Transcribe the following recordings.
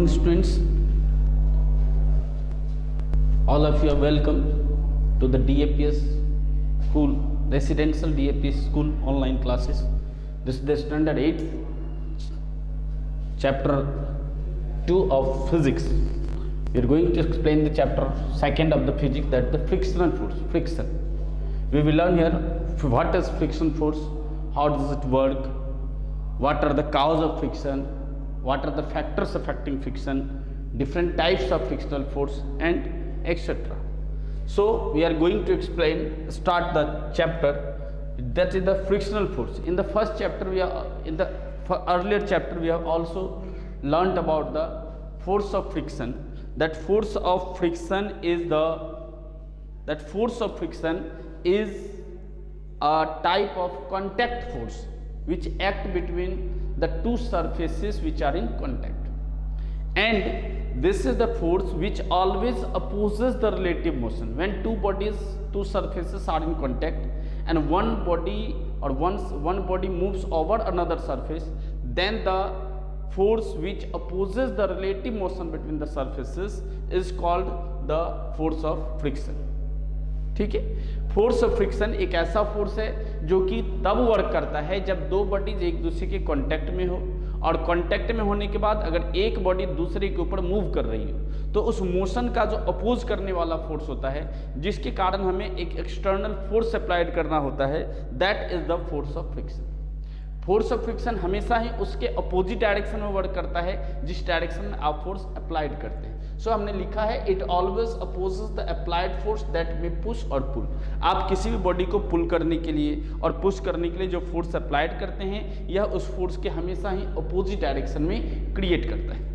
morning, students. All of you are welcome to the DAPS school, residential DAPS school online classes. This is the standard 8, chapter 2 of physics. We are going to explain the chapter 2 of the physics, that the frictional force, friction. We will learn here what is friction force, how does it work, what are the cause of friction, what are the factors affecting friction, different types of frictional force, and etc. So we are going to start the chapter, that is the frictional force. In the first chapter, earlier chapter, we have also learnt about the force of friction. That force of friction is a type of contact force which act between the two surfaces which are in contact, and this is the force which always opposes the relative motion. When two surfaces are in contact and one body moves over another surface, then the force which opposes the relative motion between the surfaces is called the force of friction. ठीक है, force of friction एक ऐसा force है जो कि तब work करता है जब दो बॉडीज एक दूसरे के कांटेक्ट में हो, और कांटेक्ट में होने के बाद अगर एक बॉडी दूसरे के ऊपर मूव कर रही हो तो उस मोशन का जो अपोज करने वाला फोर्स होता है, जिसके कारण हमें एक एक्सटर्नल फोर्स अप्लाइड करना होता है, that is the force of friction. Force of friction हमेशा ही उसके अपोजिट डायरेक्शन में वर्क करता है जिस डायरेक्शन में आप फोर्स अप्लाइड करते हैं. सो हमने लिखा है it always opposes the applied force that may push और पुल. आप किसी भी बॉडी को पुल करने के लिए और पुश करने के लिए जो फोर्स अप्लाइड करते हैं, यह उस फोर्स के हमेशा ही अपोजिट डायरेक्शन में क्रिएट करता है.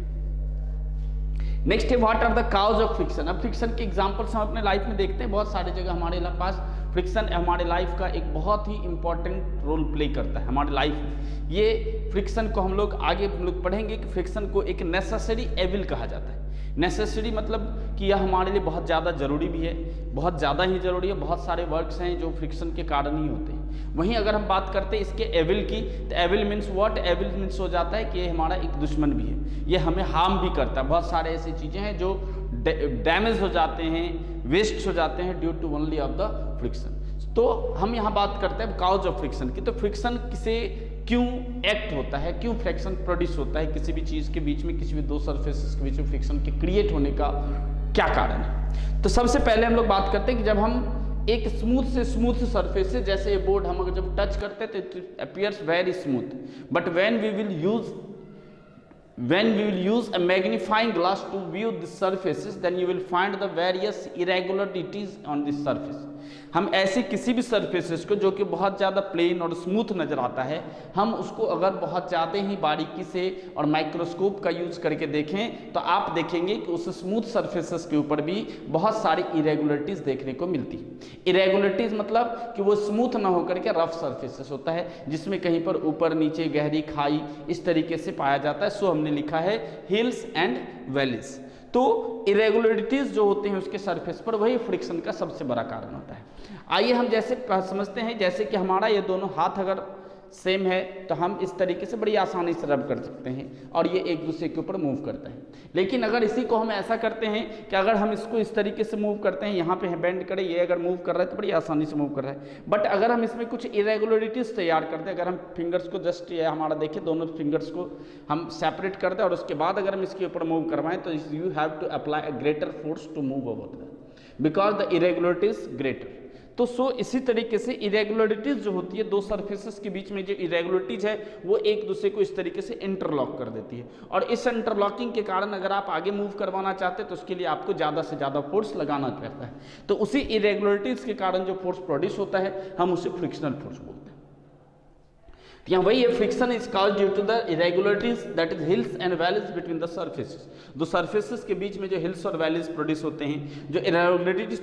नेक्स्ट है what are the cause of friction. अब फ्रिक्शन के एग्जांपल्स हम अपने लाइफ में देखते हैं. बहुत सारी जगह हमारे पास फ्रिक्शन हमारे लाइफ का एक बहुत ही इंपॉर्टेंट रोल प्ले करता है हमारे लाइफ में. ये फ्रिक्शन को हम लोग आगे पढ़ेंगे कि फ्रिक्शन को एक नेसेसरी एविल कहा जाता है. नेसेसरी मतलब कि यह हमारे लिए बहुत ज़्यादा ज़रूरी भी है, बहुत ज़्यादा ही ज़रूरी है. बहुत सारे वर्क्स हैं जो फ्रिक्शन के कारण ही होते हैं. वहीं अगर हम बात करते हैं इसके एविल की, तो evil means what? Evil means हो जाता है कि ये हमारा एक दुश्मन भी है, ये हमें हार्म भी करता है. बहुत सारे ऐसी चीज़ें हैं जो डैमेज हो जाते हैं, वेस्ट हो जाते हैं due to only of the friction. तो हम यहाँ बात करते हैं काउज ऑफ फ्रिक्शन की. तो फ्रिक्शन किसे क्यों एक्ट होता है, क्यों फ्रिक्शन प्रोड्यूस होता है किसी भी चीज़ के बीच में, किसी भी दो सरफेसेस के बीच में फ्रिक्शन के क्रिएट होने का क्या कारण है. तो सबसे पहले हम लोग बात करते हैं कि जब हम एक स्मूथ सरफेस से, जैसे ये बोर्ड हम अगर जब टच करते हैं तो it appears very smooth, but when we will use a magnifying glass to view the surfaces, then you will find the various irregularities on this surface. हम ऐसे किसी भी सरफेसेस को जो कि बहुत ज़्यादा प्लेन और स्मूथ नज़र आता है, हम उसको अगर बहुत ज़्यादा ही बारीकी से और माइक्रोस्कोप का यूज़ करके देखें तो आप देखेंगे कि उस स्मूथ सरफेसेस के ऊपर भी बहुत सारी इरेगुलरिटीज़ देखने को मिलती है. इरेगुलरिटीज़ मतलब कि वो स्मूथ ना होकर के रफ सरफेसेस होता है जिसमें कहीं पर ऊपर नीचे गहरी खाई इस तरीके से पाया जाता है. सो हमने लिखा है हिल्स एंड वैलीज. तो इरेगुलरिटीज़ जो होते हैं उसके सरफेस पर, वही फ्रिक्शन का सबसे बड़ा कारण होता है. आइए हम जैसे समझते हैं, जैसे कि हमारा ये दोनों हाथ अगर सेम है तो हम इस तरीके से बड़ी आसानी से रब कर सकते हैं और ये एक दूसरे के ऊपर मूव करता है. लेकिन अगर इसी को हम ऐसा करते हैं कि अगर हम इसको इस तरीके से मूव करते हैं, यहाँ पे बेंड करें, ये अगर मूव कर रहा है तो बड़ी आसानी से मूव कर रहा है. बट अगर हम इसमें कुछ इरेगुलरिटीज़ तैयार करते हैं, अगर हम फिंगर्स को जस्ट ये हमारा देखें, दोनों फिंगर्स को हम सेपरेट कर दें और उसके बाद अगर हम इसके ऊपर मूव करवाएं तो you have to apply a greater force to move over that because the irregularities greater. तो सो इसी तरीके से इरेगुलरिटीज़ जो होती है, दो सरफेसेस के बीच में जो इरेगुलरिटीज़ है वो एक दूसरे को इस तरीके से इंटरलॉक कर देती है, और इस इंटरलॉकिंग के कारण अगर आप आगे मूव करवाना चाहते हैं तो उसके लिए आपको ज़्यादा से ज़्यादा फोर्स लगाना पड़ता है. तो उसी इरेगुलरिटीज़ के कारण जो फोर्स प्रोड्यूस होता है हम उसे फ्रिक्शनल फोर्स बोलते हैं. यहाँ वही है, friction is called due to the irregularities that is hills and valleys between the surfaces. दो सर्फेसेस के बीच में जो हिल्स और वैलीज प्रोड्यूस होते हैं, जो इरेगुलरिटीज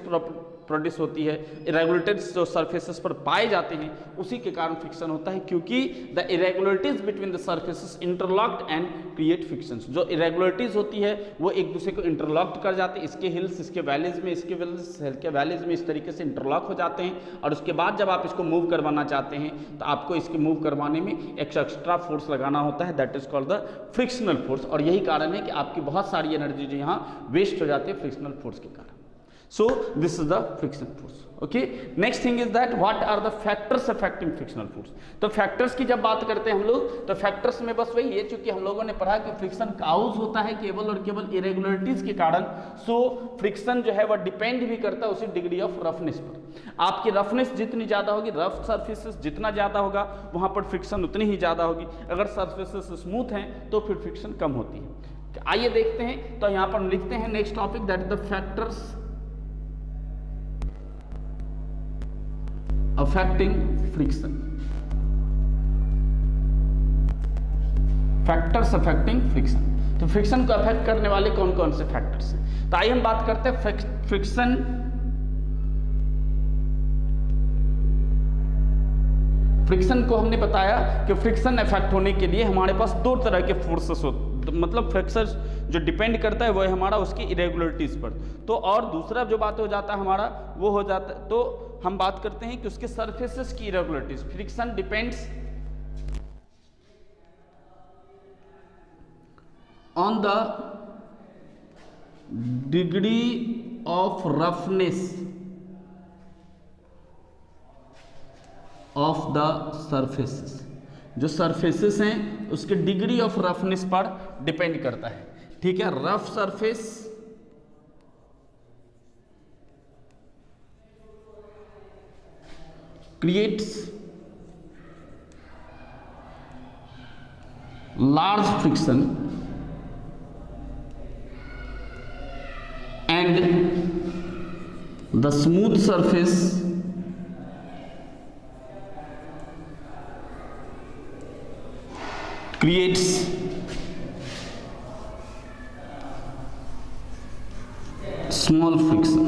प्रोड्यूस होती है, इरेगुलरिटीज जो सरफेसेस पर पाए जाते हैं उसी के कारण फ्रिक्शन होता है, क्योंकि the irregularities between the surfaces interlocked and create frictions. जो इरेगुलरिटीज होती है वो एक दूसरे को इंटरलॉक्ड कर जाते हैं, इसके हिल्स इसके वैलीज में, इसके हिल्स के वैलीज में इस तरीके से इंटरलॉक हो जाते हैं, और उसके बाद जब आप इसको मूव करवाना चाहते हैं तो आपको इसके मूव करवाने में एक एक्स्ट्रा फोर्स लगाना होता है, that is called the frictional force. और यही कारण है कि आपकी बहुत सारी एनर्जी जो यहाँ वेस्ट हो जाती है फ्रिक्शनल फोर्स के कारण। So this is the friction force. Okay. Next thing is that what are the factors affecting frictional force? तो factors की जब बात करते हैं हम लोग तो factors में बस वही है, चूंकि हम लोगों ने पढ़ा कि friction काउज होता है केवल और केवल irregularities के कारण। So friction जो है वह डिपेंड भी करता है उसी डिग्री ऑफ रफनेस पर। आपकी रफनेस जितनी ज्यादा होगी, रफ सर्फेसेस जितना ज्यादा होगा वहां पर फ्रिक्शन उतनी ही ज्यादा होगी। अगर सर्फेसेस स्मूथ हैं तो फिर फ्रिक्शन कम होती है। आइए देखते हैं, तो यहाँ पर लिखते हैं next topic that the factors affecting friction, factors affecting friction. तो फ्रिक्शन को अफेक्ट करने वाले कौन कौन से फैक्टर्स हैं? तो आइए हम बात करते हैं फ्रिक्शन को हमने बताया कि फ्रिक्शन इफेक्ट होने के लिए हमारे पास दो तरह के फोर्सेस होते, मतलब फ्रिक्शन जो डिपेंड करता है वो है हमारा उसकी इरेगुलरिटीज पर। तो और दूसरा जो बात हो जाता है हमारा वो हो जाता है, तो हम बात करते हैं कि उसके सरफेसेस की irregularities. Friction depends on the degree of roughness of the surfaces. जो सरफेसेस हैं उसके डिग्री ऑफ रफनेस पर डिपेंड करता है। ठीक है, rough surface creates large friction and the smooth surface creates small friction।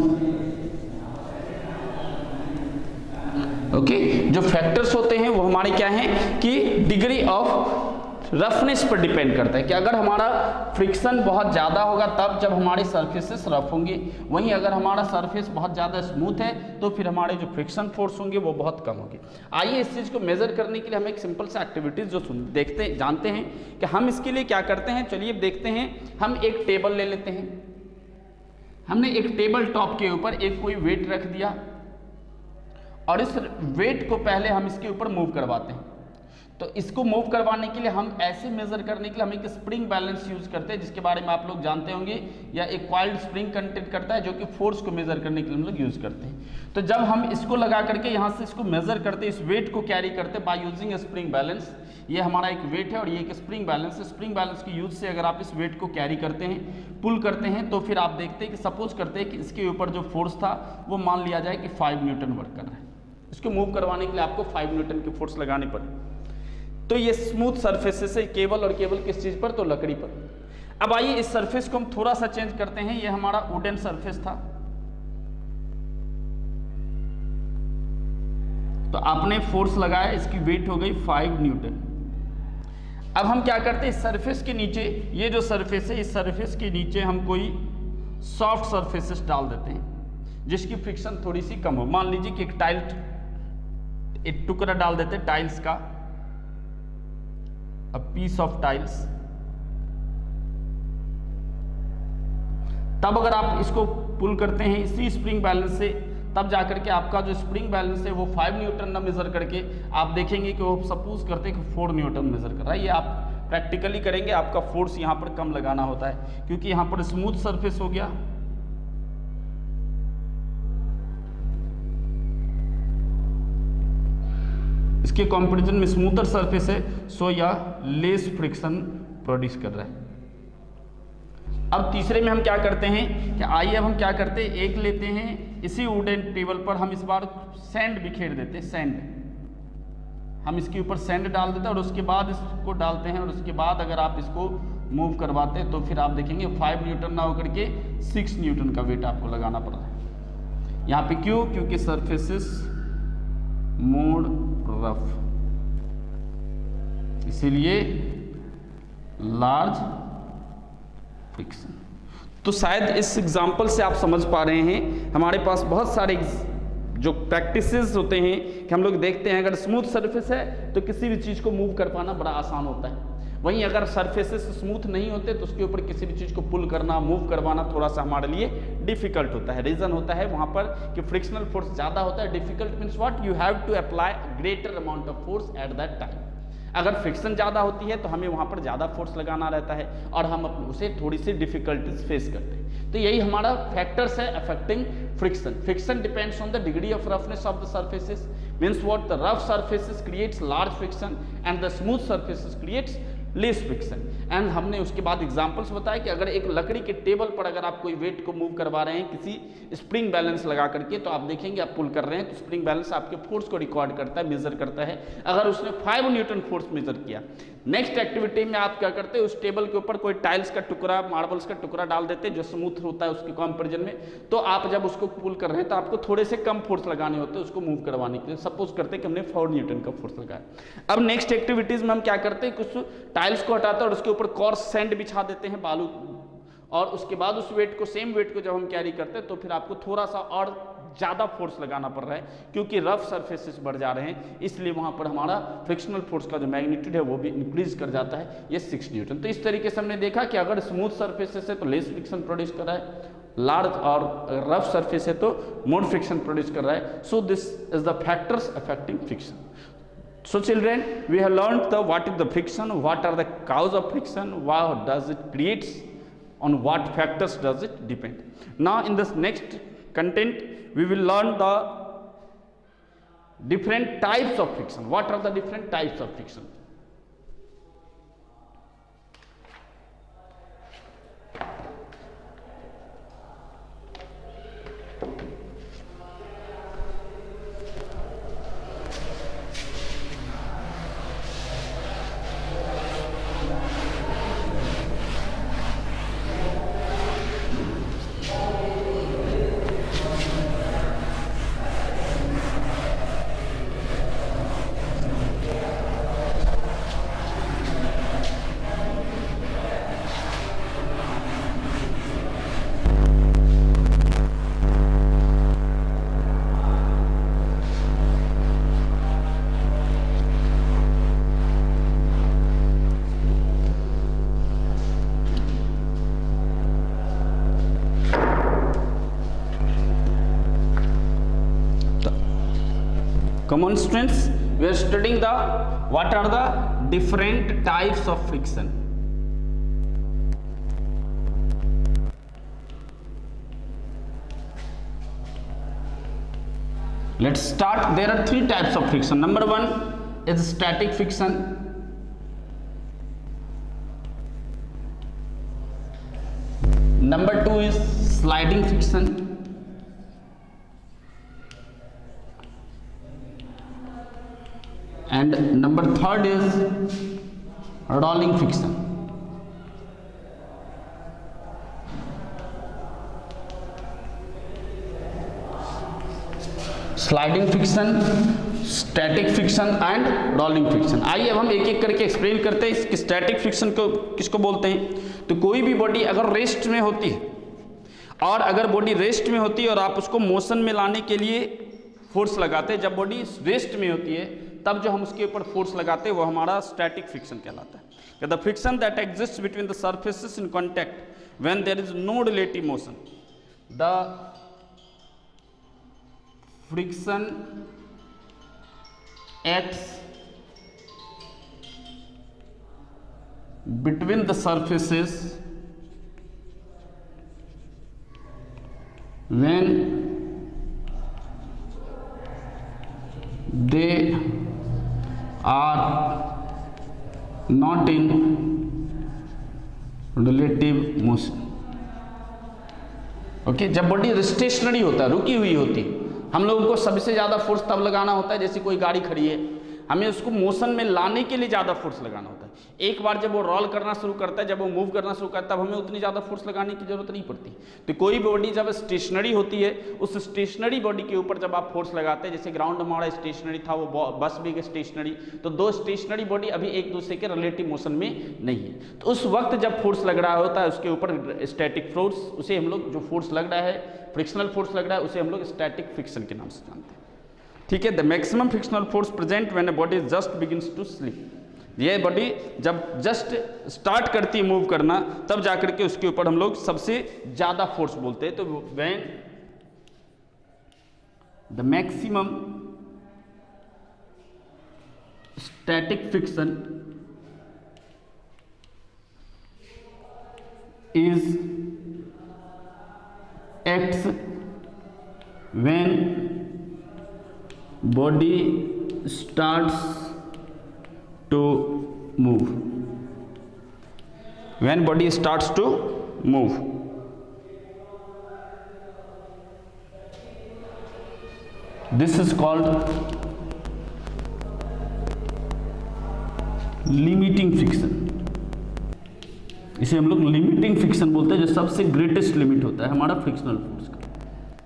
Okay, जो फैक्टर्स होते हैं वो हमारे क्या हैं कि डिग्री ऑफ रफनेस पर डिपेंड करता है, कि अगर हमारा फ्रिक्शन बहुत ज़्यादा होगा तब जब हमारे सरफेसेस रफ होंगे, वहीं अगर हमारा सरफेस बहुत ज़्यादा स्मूथ है तो फिर हमारे जो फ्रिक्शन फोर्स होंगे वो बहुत कम होंगे। आइए इस चीज़ को मेजर करने के लिए हम एक सिंपल सा एक्टिविटीज़ जो देखते जानते हैं कि हम इसके लिए क्या करते हैं। चलिए देखते हैं, हम एक टेबल ले लेते हैं। हमने एक टेबल टॉप के ऊपर एक कोई वेट रख दिया और इस वेट को पहले हम इसके ऊपर मूव करवाते हैं। तो इसको मूव करवाने के लिए हम ऐसे मेजर करने के लिए हम एक स्प्रिंग बैलेंस यूज करते हैं, जिसके बारे में आप लोग जानते होंगे, या एक कॉइल्ड स्प्रिंग कंटेंट करता है जो कि फोर्स को मेजर करने के लिए हम लोग यूज करते हैं। तो जब हम इसको लगा करके यहाँ से इसको मेजर करते हैं, इस वेट को कैरी करते हैं बाय यूजिंग स्प्रिंग बैलेंस। ये हमारा एक वेट है और ये एक स्प्रिंग बैलेंस है। स्प्रिंग बैलेंस के यूज से अगर आप इस वेट को कैरी करते हैं, पुल करते हैं, तो फिर आप देखते हैं कि सपोज करते हैं कि इसके ऊपर जो फोर्स था वो मान लिया जाए कि 5 न्यूटन वर्क कर रहा है। इसको मूव करवाने के लिए आपको 5 न्यूटन की फोर्स लगानी पड़े। तो ये स्मूथ सरफेसेस है केवल और केवल किस चीज पर, तो लकड़ी पर। अब आइए इस सरफेस को हम थोड़ा सा चेंज करते हैं। ये हमारा वुडन सरफेस था, तो आपने फोर्स लगाया, इसकी वेट हो गई 5 न्यूटन। अब हम क्या करते हैं, इस सरफेस के नीचे, ये जो सरफेस है, इस सरफेस के नीचे हम कोई सॉफ्ट सरफेसेस डाल देते हैं जिसकी फ्रिक्शन थोड़ी सी कम हो। मान लीजिए कि एक टुकड़ा डाल देते हैं टाइल्स का, अ पीस ऑफ टाइल्स। तब अगर आप इसको पुल करते हैं इसी स्प्रिंग बैलेंस से, तब जाकर के आपका जो स्प्रिंग बैलेंस है वो 5 न्यूटन ना मेजर करके आप देखेंगे कि वो सपोज करते हैं कि 4 न्यूटन मेजर कर रहा है। ये आप प्रैक्टिकली करेंगे, आपका फोर्स यहाँ पर कम लगाना होता है क्योंकि यहाँ पर स्मूथ सरफेस हो गया। इसके कंपैरिजन में स्मूथर सरफेस है, सो यह लेस फ्रिक्शन प्रोड्यूस कर रहा है। अब तीसरे में हम क्या करते हैं कि आइए अब हम क्या करते हैं, एक लेते हैं इसी वुडन टेबल पर हम इस बार सैंड बिखेर देते हैं। सैंड हम इसके ऊपर सैंड डाल देते हैं और उसके बाद इसको डालते हैं, और उसके बाद अगर आप इसको मूव करवाते हैं तो फिर आप देखेंगे 5 न्यूटन ना होकर के 6 न्यूटन का वेट आपको लगाना पड़ रहा है। यहाँ पे क्यों? क्योंकि सरफेसेस मोर रफ, इसीलिए लार्ज फ्रिक्शन। तो शायद इस एग्जाम्पल से आप समझ पा रहे हैं, हमारे पास बहुत सारे जो प्रैक्टिसेस होते हैं कि हम लोग देखते हैं अगर स्मूथ सरफेस है तो किसी भी चीज़ को मूव कर पाना बड़ा आसान होता है, वहीं अगर सरफेसेस स्मूथ नहीं होते तो उसके ऊपर किसी भी चीज़ को पुल करना, मूव करवाना थोड़ा सा हमारे लिए डिफिकल्ट होता है। रीज़न होता है वहाँ पर कि फ्रिक्शनल फोर्स ज़्यादा होता है। Difficult means what? You have to apply greater amount of force at that time. अगर फ्रिक्शन ज़्यादा होती है तो हमें वहाँ पर ज़्यादा फोर्स लगाना रहता है और हम उसे थोड़ी सी डिफिकल्टीज फेस करते हैं। तो यही हमारा फैक्टर्स है affecting friction. Friction depends on the degree of roughness of the surfaces, means what? The rough surfaces creates large friction and the smooth surfaces creates less friction. And हमने उसके बाद examples बताया कि अगर एक लकड़ी के टेबल पर अगर आप कोई वेट को मूव करवा रहे हैं किसी स्प्रिंग बैलेंस लगा करके, तो आप देखेंगे आप पुल कर रहे हैं तो स्प्रिंग बैलेंस आपके फोर्स को रिकॉर्ड करता है, मेजर करता है। अगर उसने 5 न्यूटन फोर्स मेजर किया, नेक्स्ट एक्टिविटी में आप क्या करते हैं? उस टेबल के ऊपर कोई टाइल्स का टुकड़ा, मार्बल्स का टुकड़ा डाल देते हैं जो स्मूथ होता है उसके कंपैरिजन में, तो आप जब उसको पुल कर रहे हैं तो आपको थोड़े से कम फोर्स लगाने होते हैं उसको मूव करवाने के लिए। सपोज करते हैं कि हमने 4 न्यूटन का फोर्स लगाया। अब नेक्स्ट एक्टिविटीज में हम क्या करते हैं? कुछ टाइल्स को हटाते हैं और उसके ऊपर कॉर्स सैंड बिछा देते हैं, बालू, और उसके बाद उस वेट को, सेम वेट को जब हम कैरी करते हैं तो फिर आपको थोड़ा सा और ज़्यादा फोर्स लगाना पड़ रहा है क्योंकि रफ सरफेसेस बढ़ जा रहे हैं, इसलिए वहाँ पर हमारा फ्रिक्शनल फोर्स का जो मैग्नीट्यूड है वो भी इंक्रीज कर जाता है, ये 6 न्यूटन। तो इस तरीके से हमने देखा कि अगर स्मूथ सरफेसेस है तो लेस फ्रिक्शन प्रोड्यूस कर रहा है, लार्ज और रफ सरफेस है तो मोर फ्रिक्शन प्रोड्यूस कर रहा है। So this is the factors affecting friction. So children, we have learned what is the friction, what are the cause of friction, how does it creates, on what factors does it depend. Now in this next content, we will learn the different types of friction. What are the different types of friction? Come on students, we are studying what are the different types of friction. Let's start. There are 3 types of friction. Number 1 is static friction. Number 2 is sliding friction. And number 3rd is rolling friction. Sliding friction, static friction and rolling friction. आइए अब हम एक एक करके explain करते हैं कि static friction को किसको बोलते हैं। तो कोई भी बॉडी अगर रेस्ट में होती है, और अगर बॉडी रेस्ट में होती है और आप उसको मोशन में लाने के लिए फोर्स लगाते हैं, जब बॉडी रेस्ट में होती है तब जो हम उसके ऊपर फोर्स लगाते हैं वो हमारा स्टैटिक फ्रिक्शन कहलाता है। The friction that exist between the surfaces in contact when there is no relative motion, the friction acts between the surfaces when they are not in relative motion. Okay, जब body stationery होता है, रुकी हुई होती है, हम लोगों को सबसे ज़्यादा फोर्स तब लगाना होता है जैसे कोई गाड़ी खड़ी है, हमें उसको मोशन में लाने के लिए ज़्यादा फोर्स लगाना होता है। एक बार जब वो रोल करना शुरू करता है, जब वो मूव करना शुरू करता है, तब हमें उतनी ज़्यादा फोर्स लगाने की जरूरत नहीं पड़ती। तो कोई बॉडी जब स्टेशनरी होती है, उस स्टेशनरी बॉडी के ऊपर जब आप फोर्स लगाते हैं, जैसे ग्राउंड हमारा स्टेशनरी था, वो बस भी स्टेशनरी, तो दो स्टेशनरी बॉडी अभी एक दूसरे के रिलेटिव मोशन में नहीं है, तो उस वक्त जब फोर्स लग रहा होता है उसके ऊपर स्टैटिक फोर्स, उसे हम लोग जो फोर्स लग रहा है, फ्रिक्शनल फोर्स लग रहा है, उसे हम लोग स्टैटिक फ्रिक्शन के नाम से जानते हैं। ठीक है, the maximum frictional force present when a body just begins to slip. ये बॉडी जब जस्ट स्टार्ट करती है मूव करना, तब जाकर के उसके ऊपर हम लोग सबसे ज्यादा फोर्स बोलते हैं। तो when the maximum static friction is acts when body starts to move. When body starts to move, this is called limiting friction. इसे हम लोग लिमिटिंग फ्रिक्शन बोलते हैं, जो सबसे ग्रेटेस्ट लिमिट होता है हमारा फ्रिक्शनल फोर्स का।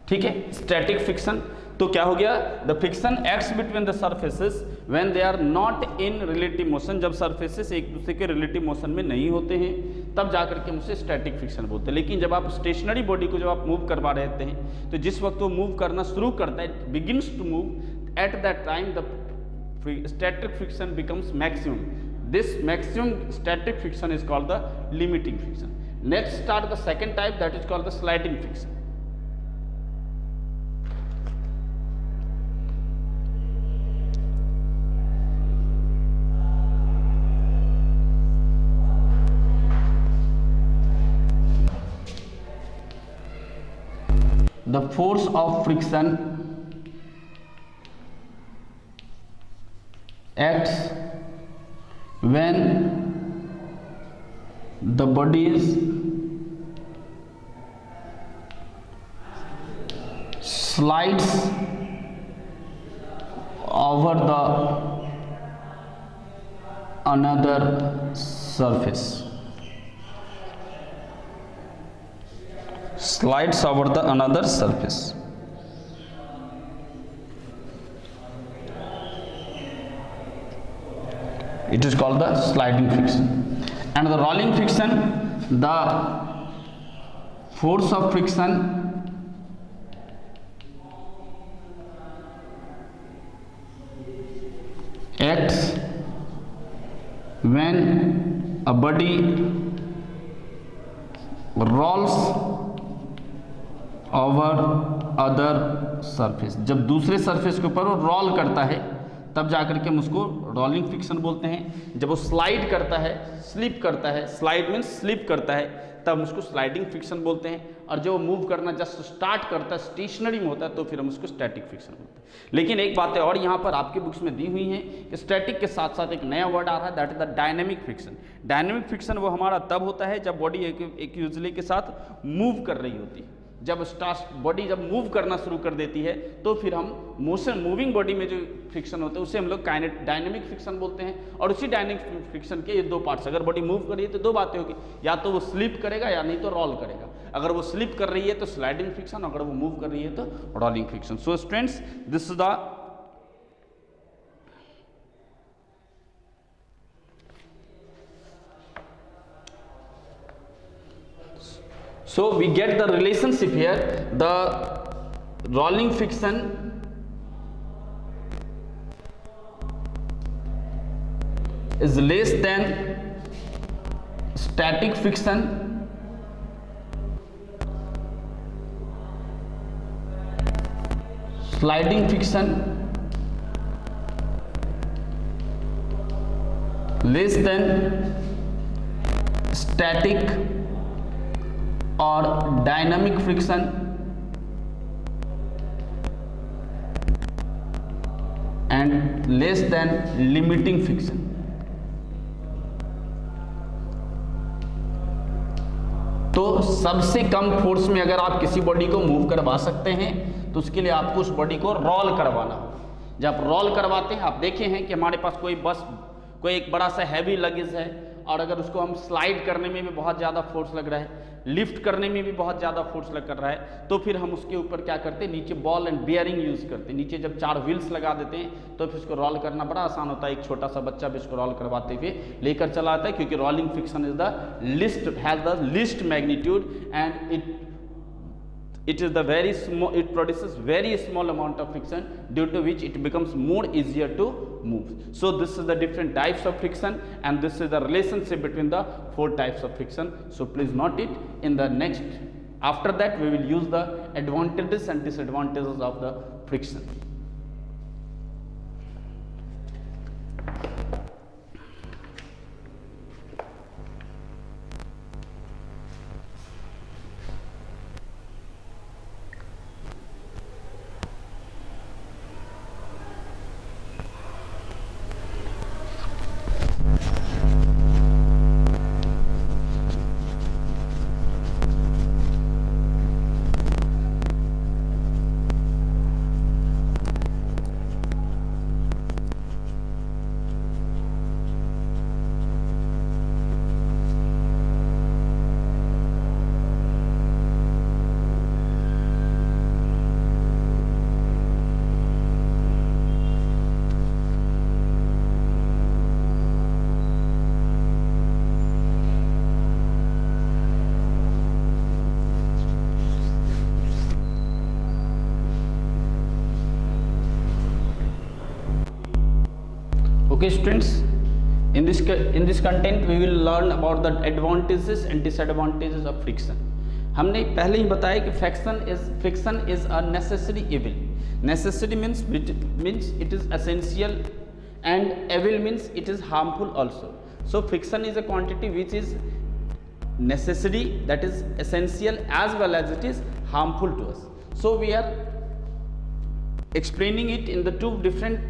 ठीक है, स्टैटिक फ्रिक्शन तो क्या हो गया, the friction acts between the surfaces when they are not in relative motion. जब सर्फेसेस एक दूसरे के रिलेटिव मोशन में नहीं होते हैं, तब जाकर के हम उसे स्टैटिक फ्रिक्शन बोलते हैं। लेकिन जब आप स्टेशनरी बॉडी को जब आप मूव करवा रहते हैं, तो जिस वक्त वो मूव करना शुरू करता है, begins to move, at that time the static friction becomes maximum. This maximum static friction is called the limiting friction. Next start the second type, that is called the sliding friction. The force of friction acts when the bodies slides over the another surface. Slides over the another surface. It is called the sliding friction. And the rolling friction, the force of friction acts when a body rolls over other surface. जब दूसरे surface के ऊपर वो role करता है, तब जाकर के हम उसको रोलिंग फ्रिक्शन बोलते हैं। जब वो स्लाइड करता है, स्लिप करता है, स्लाइड मीन्स स्लिप करता है, तब हम उसको स्लाइडिंग फ्रिक्शन बोलते हैं। और जब वो मूव करना जस्ट स्टार्ट करता है, स्टेशनरी में होता है, तो फिर हम उसको स्टैटिक फ्रिक्शन बोलते हैं। लेकिन एक बात है और यहाँ पर आपके बुक्स में दी हुई है कि स्टैटिक के साथ साथ एक नया वर्ड आ रहा है, that is the dynamic friction. Dynamic friction वो हमारा तब होता है जब बॉडी एक दूसरे के साथ मूव कर रही होती है। जब बॉडी जब मूव करना शुरू कर देती है, तो फिर हम मोशन मूविंग बॉडी में जो फ्रिक्शन होते हैं उसे हम लोग डायनेमिक फ्रिक्शन बोलते हैं। और उसी डायनेमिक फ्रिक्शन के ये दो पार्ट्स, अगर बॉडी मूव कर रही है तो दो बातें होगी, या तो वो स्लिप करेगा या नहीं तो रोल करेगा। अगर वो स्लिप कर रही है तो स्लाइडिंग फ्रिक्शन, अगर वो मूव कर रही है तो rolling friction. So students, this is the so we get the relationship here. The rolling friction is less than static friction sliding friction less than static और dynamic friction and less than limiting friction. तो सबसे कम force में अगर आप किसी body को move करवा सकते हैं, तो उसके लिए आपको उस बॉडी को रोल करवाना हो। जब आप रोल करवाते हैं, आप देखे हैं कि हमारे पास कोई बस कोई एक बड़ा सा हैवी लगेज है और अगर उसको हम स्लाइड करने में भी बहुत ज़्यादा फोर्स लग रहा है, लिफ्ट करने में भी बहुत ज़्यादा फोर्स लग कर रहा है, तो फिर हम उसके ऊपर क्या करते हैं, नीचे बॉल एंड बियरिंग यूज़ करते हैं। नीचे जब 4 व्हील्स लगा देते हैं तो फिर उसको रोल करना बड़ा आसान होता है। एक छोटा सा बच्चा भी उसको रोल करवाते हुए लेकर चला आता है, क्योंकि rolling friction is the least magnitude and it is the very small, it produces very small amount of friction, due to which it becomes more easier to move. So this is the different types of friction, and this is the relationship between the 4 types of friction. So please note it. In the next, after that we will use the advantages and disadvantages of the friction. Okay students, in this content we will learn about the advantages and disadvantages of friction. हमने पहले ही बताया कि friction is a necessary evil. Necessary means it is essential, and evil means it is harmful also. So friction is a quantity which is necessary, that is essential, as well as it is harmful to us. So we are explaining it in the 2 different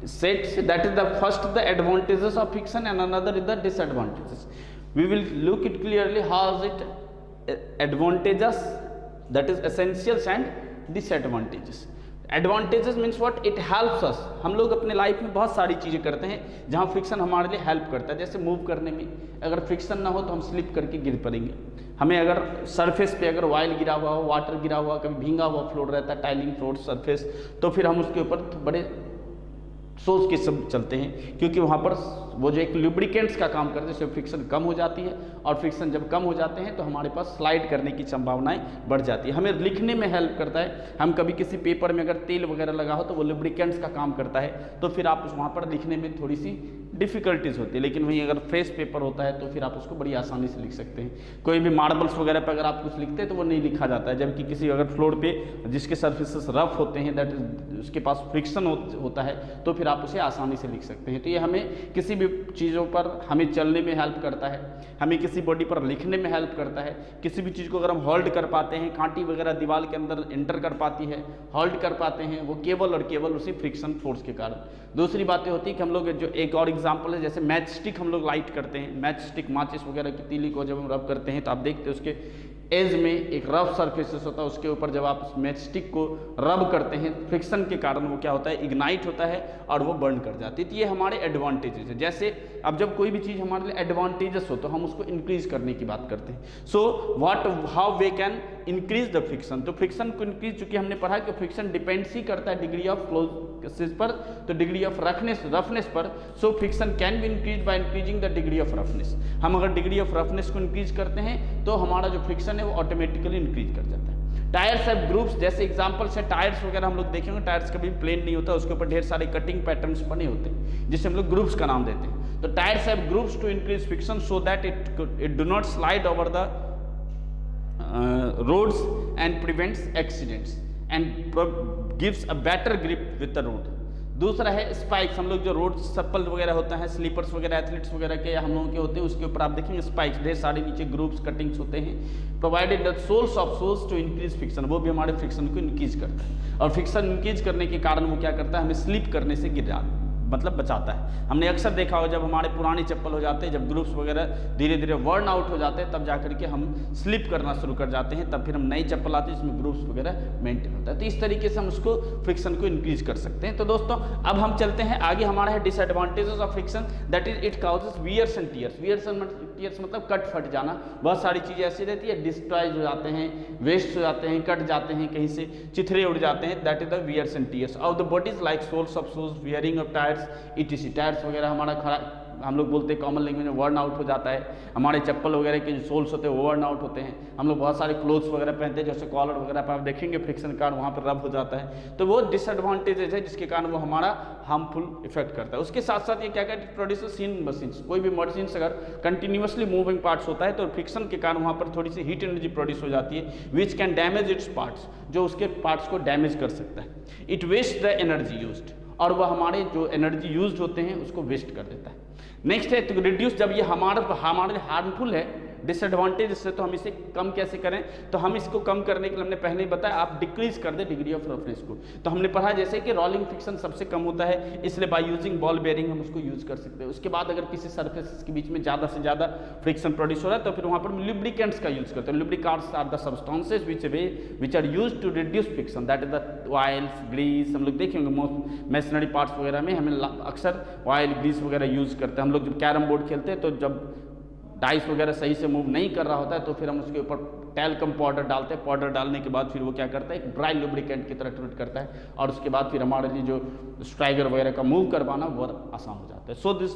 sets. That is the first, the advantages of friction, and another is the disadvantages. We will look it clearly how is it advantageous, that is essentials, and disadvantages. Advantages means what? It helps us. हम लोग अपने life में बहुत सारी चीज़ें करते हैं जहाँ फ्रिक्शन हमारे लिए हेल्प करता है। जैसे मूव करने में अगर फ्रिक्शन ना हो तो हम स्लिप करके गिर पड़ेंगे। हमें अगर सरफेस पे अगर ऑयल गिरा हुआ हो, वाटर गिरा हुआ, कभी भींगा हुआ फ्लोर रहता है, टाइलिंग फ्लोर सरफेस, तो फिर हम उसके ऊपर बड़े सोच के सब चलते हैं, क्योंकि वहाँ पर वो जो एक लुब्रिकेंट्स का काम करते हैं, जिससे फ्रिक्शन कम हो जाती है, और फ्रिक्शन जब कम हो जाते हैं तो हमारे पास स्लाइड करने की संभावनाएं बढ़ जाती है। हमें लिखने में हेल्प करता है। हम कभी किसी पेपर में अगर तेल वगैरह लगा हो तो वो लुब्रिकेंट्स का काम करता है, तो फिर आप वहाँ पर लिखने में थोड़ी सी डिफ़िकल्टीज होती है। लेकिन वहीं अगर फ्रेश पेपर होता है तो फिर आप उसको बड़ी आसानी से लिख सकते हैं। कोई भी मार्बल्स वगैरह पर अगर आप कुछ लिखते हैं तो वो नहीं लिखा जाता है, जबकि किसी अगर फ्लोर पे जिसके सर्फेसेस रफ होते हैं, दैट इज उसके पास फ्रिक्शन होता है, तो फिर आप उसे आसानी से लिख सकते हैं। तो ये हमें किसी भी चीज़ों पर हमें चलने में हेल्प करता है, हमें किसी बॉडी पर लिखने में हेल्प करता है। किसी भी चीज़ को अगर हम होल्ड कर पाते हैं, कांटी वगैरह दीवार के अंदर एंटर कर पाती है, होल्ड कर पाते हैं, वो केवल और केवल उसी फ्रिक्शन फोर्स के कारण। दूसरी बातें होती है कि हम लोग जो एक और एग्जाम्पल है, जैसे मैच स्टिक हम लोग लाइट करते हैं, मैच स्टिक माचिस वगैरह की तीली को जब हम रब करते हैं तो आप देखते हैं उसके एज में एक रफ सरफेसेस होता है, उसके ऊपर जब आप उस मैच स्टिक को रब करते हैं, फ्रिक्शन के कारण वो क्या होता है, इग्नाइट होता है और वो बर्न कर जाती है। तो ये हमारे एडवांटेजेस है। जैसे अब जब कोई भी चीज़ हमारे लिए एडवांटेजेस हो तो हम उसको इंक्रीज करने की बात करते हैं। So how way can increase the friction. तो फ्रिक्शन को इंक्रीज, चूंकि हमने पढ़ा कि फ्रिक्शन डिपेंड्स ही करता है डिग्री ऑफ क्लोजनेस पर, तो डिग्री ऑफ रफनेस पर। So friction can be increase by increasing the degree of roughness. हम अगर डिग्री ऑफ रफनेस को इंक्रीज करते हैं तो हमारा जो फ्रिक्शन है वो ऑटोमेटिकली इंक्रीज कर जाता है। टायर्स हैव ग्रुप्स, जैसे एग्जांपल्स है टायर्स वगैरह हम लोग देखेंगे, टायर्स कभी प्लेन नहीं होता, उसके ऊपर ढेर सारे कटिंग पैटर्न्स बने होते हैं जिसे हम लोग ग्रुप्स का नाम देते हैं। तो tyres have grooves to increase friction so that it do not slide over the roads and prevents accidents and gives a better grip with the road. दूसरा है स्पाइक्स। हम लोग जो रोड चप्पल वगैरह होता है, स्लीपर्स वगैरह एथलीट्स वगैरह के हम लोगों के होते हैं, उसके ऊपर आप देखेंगे स्पाइक्स, ढेर सारे नीचे ग्रुप्स कटिंग्स होते हैं। Provided the soles of shoes to increase friction, वो भी हमारे फ्रिक्शन को इंक्रीज करता है। और फ्रिक्शन इंक्रीज करने के कारण वो क्या करता है, हमें स्लिप करने से मतलब बचाता है। हमने अक्सर देखा होगा जब हमारे पुराने चप्पल हो जाते हैं, जब ग्रुप्स वगैरह धीरे धीरे वर्न आउट हो जाते हैं, तब जाकर के हम स्लिप करना शुरू कर जाते हैं, तब फिर हम नई चप्पल आती है जिसमें ग्रुप्स वगैरह मेंटेन होता है। तो इस तरीके से हम उसको फ्रिक्शन को इंक्रीज कर सकते हैं। तो दोस्तों अब हम चलते हैं आगे, हमारा है disadvantages of friction, that is it causes wears and tears. Wears and tears मतलब कट फट जाना, बहुत सारी चीज़ें ऐसी रहती है, डिस्ट्रॉय हो जाते हैं, वेस्ट हो जाते हैं, कट जाते हैं, कहीं से चिथड़े उड़ जाते हैं, that is the wears and tears of the bodies like soles of shoes, wearing of tyres, etc. Tyres वगैरह हमारा खराब, हम लोग बोलते हैं कॉमन लैंग्वेज में वर्न आउट हो जाता है, हमारे चप्पल वगैरह के जो सोल्स होते हैं वो वर्न आउट होते हैं। हम लोग बहुत सारे क्लोथ्स वगैरह पहनते हैं, जैसे कॉलर वगैरह पर आप देखेंगे फ्रिक्शन के कारण वहाँ पर रब हो जाता है, तो वो डिसएडवांटेजेस है जिसके कारण वो हमारा हार्मफुल इफेक्ट करता है। उसके साथ साथ ये क्या क्या प्रोड्यूस इन मशीन्स, कोई भी मशीन्स अगर कंटिन्यूसली मूविंग पार्ट्स होता है तो फ्रिक्शन के कारण वहाँ पर थोड़ी सी हीट एनर्जी प्रोड्यूस हो जाती है, which can damage its parts, जो उसके पार्ट्स को डैमेज कर सकता है। It waste the energy used, और वह हमारे जो एनर्जी यूज होते हैं उसको वेस्ट कर देता है। नेक्स्ट है तो रिड्यूस, जब ये हमारे हार्मफुल है डिसएडवांटेज से, तो हम इसे कम कैसे करें, तो हम इसको कम करने के लिए हमने पहले ही बताया आप डिक्रीज कर दे डिग्री ऑफ रफनेस को। तो हमने पढ़ा जैसे कि रोलिंग फ्रिक्शन सबसे कम होता है, इसलिए बाय यूजिंग बॉल बेयरिंग हम उसको यूज कर सकते हैं। उसके बाद अगर किसी सर्फेस के बीच में ज़्यादा से ज़्यादा फ्रिक्शन प्रोड्यूस हो रहा है तो फिर वहाँ पर लुब्रिकेंट्स का यूज करते हैं। Lubricants are the substances which are use to reduce friction, that is the oils, grease. हम लोग देखेंगे मैशनरी पार्ट्स वगैरह में हमें अक्सर ऑयल ग्रीस वगैरह यूज करते हैं। हम लोग जब कैरम बोर्ड खेलते हैं तो जब डाइस वगैरह सही से मूव नहीं कर रहा होता है तो फिर हम उसके ऊपर टैल्कम पाउडर डालते हैं। पाउडर डालने के बाद फिर वो क्या करता है, एक ड्राई लुब्रिकेंट की तरह ट्रीट करता है, और उसके बाद फिर हमारे लिए जो स्ट्राइगर वगैरह का मूव करवाना वो आसान हो जाता है। सो दिस,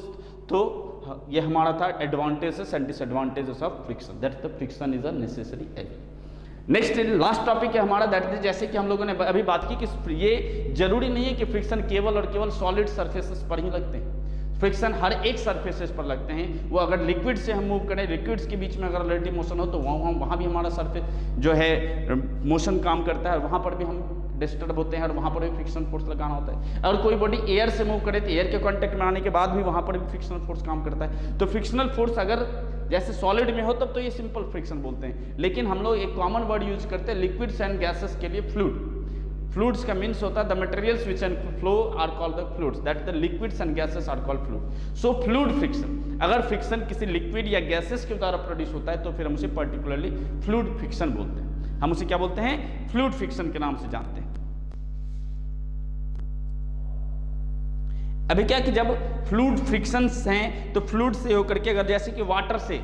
तो ये हमारा था advantages and disadvantages of friction, that the friction is a necessary element. Next last topic है हमारा, दैट इज जैसे कि हम लोगों ने अभी बात की कि ये जरूरी नहीं है कि फ्रिक्शन केवल और केवल सॉलिड सर्फेसेस पर ही लगते हैं। फ्रिक्शन हर एक सरफेसेस पर लगते हैं। वो अगर लिक्विड से हम मूव करें, लिक्विड्स के बीच में अगर रिलेटिव मोशन हो तो वहाँ भी हमारा सरफेस जो है मोशन काम करता है, वहाँ पर भी हम डिस्टर्ब होते हैं और वहाँ पर भी फ्रिक्शन फोर्स लगाना होता है। और कोई बॉडी एयर से मूव करे तो एयर के कांटेक्ट में आने के बाद भी वहाँ पर भी फ्रिक्शनल फोर्स काम करता है। तो फ्रिक्शनल फोर्स अगर जैसे सॉलिड में हो तब तो ये सिंपल फ्रिक्शन बोलते हैं, लेकिन हम लोग एक कॉमन वर्ड यूज करते हैं लिक्विड्स एंड गैसेस के लिए, फ्लूइड। फ्लूइड्स का मीन्स होता है the materials which and flow are called the fluids, that the liquids and gases are called fluid. So fluid friction, अगर फ्रिक्शन किसी लिक्विड या गैसेस के द्वारा प्रोड्यूस होता है तो फिर हम उसे पर्टिकुलरली फ्लूइड फ्रिक्शन बोलते हैं। हम उसे क्या बोलते हैं, फ्लूइड फ्रिक्शन के नाम से जानते हैं। अभी क्या कि जब फ्लूइड फ्रिक्शंस हैं तो फ्लूइड से होकर के, अगर जैसे कि वाटर से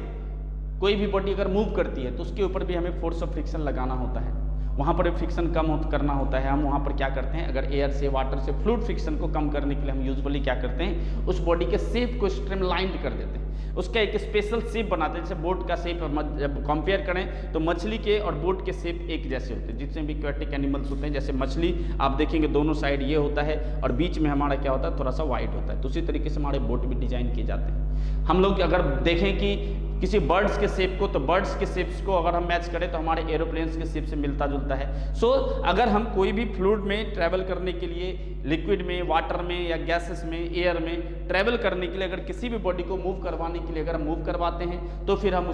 कोई भी बॉडी अगर मूव करती है तो उसके ऊपर भी हमें फोर्स ऑफ फ्रिक्शन लगाना होता है, वहाँ पर फ्रिक्शन कम करना होता है। हम वहाँ पर क्या करते हैं, अगर एयर से वाटर से फ्लूइड फ्रिक्शन को कम करने के लिए हम यूजुअली क्या करते हैं, उस बॉडी के शेप को स्ट्रीमलाइंड कर देते हैं, उसका एक स्पेशल शेप बनाते हैं। जैसे बोट का शेप जब कंपेयर करें तो मछली के और बोट के शेप एक जैसे होते हैं। जितने भी एक्वेटिक एनिमल्स होते हैं, जैसे मछली आप देखेंगे दोनों साइड ये होता है और बीच में हमारा क्या होता है, थोड़ा सा वाइट होता है। तो उसी तरीके से हमारे बोट भी डिजाइन किए जाते हैं। हम लोग अगर देखें कि किसी बर्ड्स के शेप को, तो बर्ड्स के शेप्स को अगर हम मैच करें तो हमारे एरोप्लेन्स के शेप से मिलता जुलता है। सो अगर हम कोई भी फ्लूइड में ट्रैवल करने के लिए, लिक्विड में, वाटर में या गैसेस में, एयर में ट्रैवल करने के लिए अगर किसी भी बॉडी को मूव करवाने के लिए अगर हम मूव करवाते हैं तो फिर हम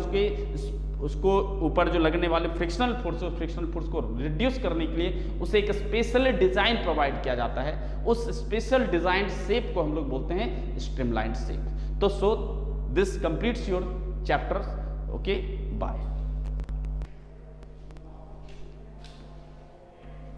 उसको ऊपर जो लगने वाले फ्रिक्शनल फोर्स, उस फ्रिक्शनल फोर्स को रिड्यूस करने के लिए उसे एक स्पेशल डिजाइन प्रोवाइड किया जाता है। उस स्पेशल डिजाइन शेप को हम लोग बोलते हैं स्ट्रीमलाइंड शेप। तो so this completes your chapters. Okay, bye.